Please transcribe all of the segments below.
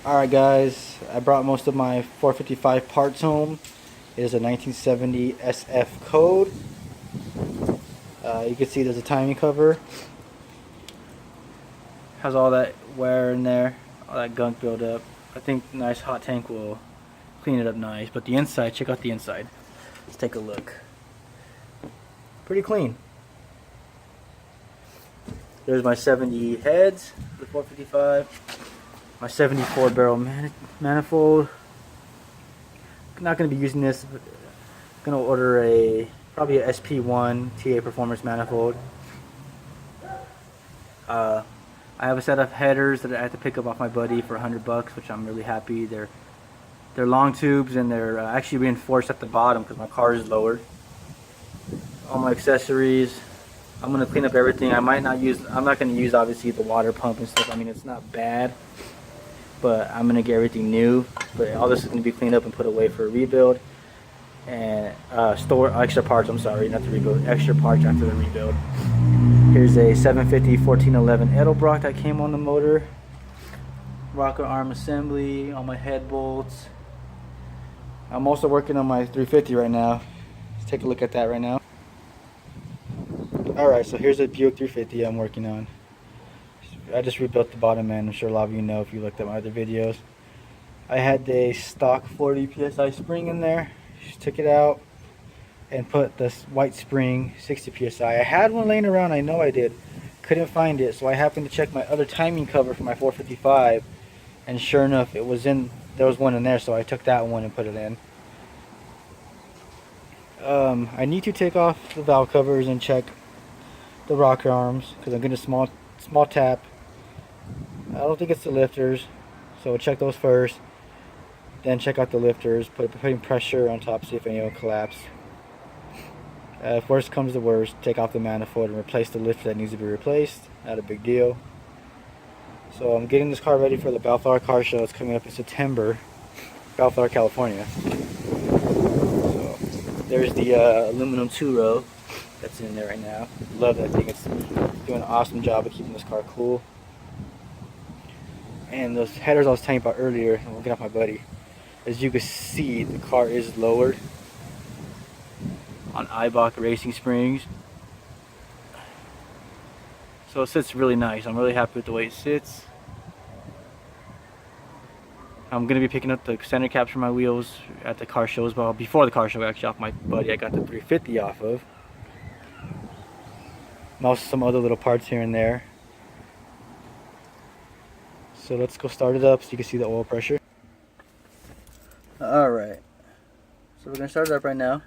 Alright guys, I brought most of my 455 parts home. It is a 1970 SF code. You can see there's a timing cover. Has all that wear in there, all that gunk buildup. I think nice hot tank will clean it up nice. But the inside, check out the inside. Let's take a look. Pretty clean. There's my 70 heads, the 455. My 74 barrel manifold. Not going to be using this. But going to order probably a SP1 TA performance manifold. I have a set of headers that I had to pick up off my buddy for $100, which I'm really happy. They're long tubes and they're actually reinforced at the bottom because my car is lowered. All my accessories. I'm going to clean up everything. I'm not going to use obviously the water pump and stuff. I mean, it's not bad, but I'm going to get everything new. But all this is going to be cleaned up and put away for a rebuild. And store extra parts, I'm sorry, not the rebuild, extra parts after the rebuild. Here's a 750 1411 Edelbrock that came on the motor. Rocker arm assembly, all my head bolts. I'm also working on my 350 right now. Let's take a look at that right now. Alright, so here's a Buick 350 I'm working on. I just rebuilt the bottom end. I'm sure a lot of you know if you looked at my other videos. I had a stock 40 psi spring in there. Just took it out and put this white spring 60 psi. I had one laying around, I know I did. Couldn't find it, so I happened to check my other timing cover for my 455, and sure enough, there was one in there, so I took that one and put it in. I need to take off the valve covers and check the rocker arms because I'm getting a small tap. I don't think it's the lifters, so check those first. Then check out the lifters, putting pressure on top, see if any will collapse. If worst comes to worst, take off the manifold and replace the lifter that needs to be replaced. Not a big deal. So I'm getting this car ready for the Bellflower car show. It's coming up in September, Bellflower, California. So there's the aluminum 2-row that's in there right now. Love that thing. It's doing an awesome job of keeping this car cool. And those headers I was telling you about earlier, I'm looking at my buddy. As you can see, the car is lowered on Eibach racing springs. So it sits really nice. I'm really happy with the way it sits. I'm going to be picking up the center caps for my wheels at the car show as well. Before the car show, actually, off my buddy I got the 350 off of. And also some other little parts here and there. So let's go start it up so you can see the oil pressure. Alright, so we're going to start it up right now.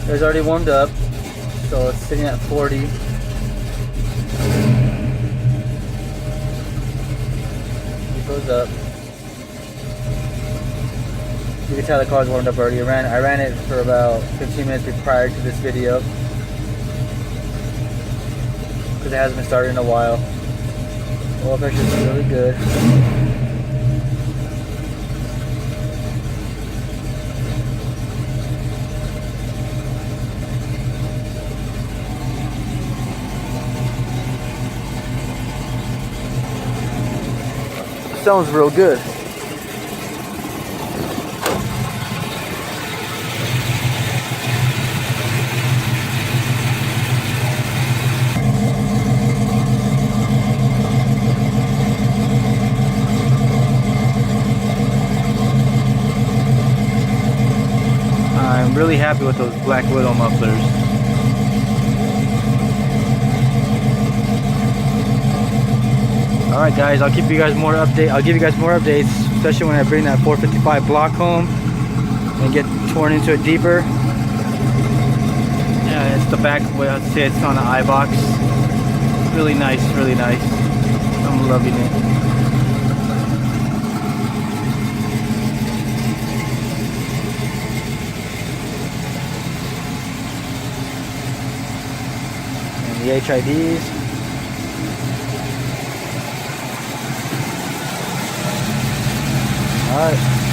It's already warmed up, so it's sitting at 40. It goes up. You can tell the car's warmed up already. I ran it for about 15 minutes prior to this video, because it hasn't been started in a while. Oil pressure is really good. Sounds real good. I'm really happy with those Black Widow mufflers. Alright guys, I'll give you guys more updates, especially when I bring that 455 block home and get torn into it deeper. Yeah, it's the back where it sits on the eye box. Really nice, really nice. I'm loving it. The HIDs. Alright.